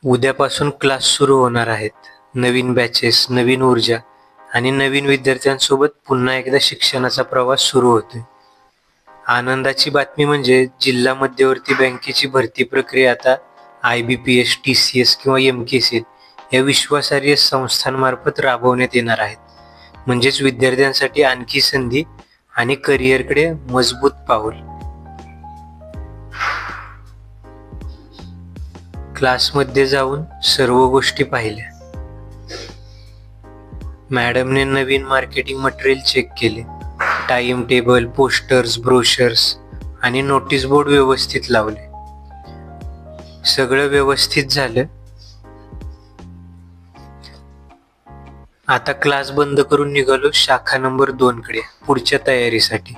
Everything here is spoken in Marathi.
उद्यापासून क्लास सुरू होणार आहेत. नवीन बॅचेस, नवीन ऊर्जा आणि नवीन विद्यार्थ्यांसोबत पुन्हा एकदा शिक्षणाचा प्रवास सुरू होतोय. आनंदाची बातमी म्हणजे जिल्हा मध्यवर्ती बँकेची भरती प्रक्रिया आता IBPS, TCS किंवा MKC या विश्वासार्ह संस्थांमार्फत राबवण्यात येणार आहेत. म्हणजेच विद्यार्थ्यांसाठी आणखी संधी आणि करिअरकडे मजबूत पाऊल. क्लासमध्ये जाऊन सर्व गोष्टी पाहिल्या. मॅडमने नवीन मार्केटिंग मटेरियल चेक केले. टाइम टेबल, पोस्टर्स, ब्रोशर्स आणि नोटीस बोर्ड व्यवस्थित लावले. सगळं व्यवस्थित झालं. आता क्लास बंद करून निघालो शाखा नंबर 2 कडे पुढच्या तयारीसाठी.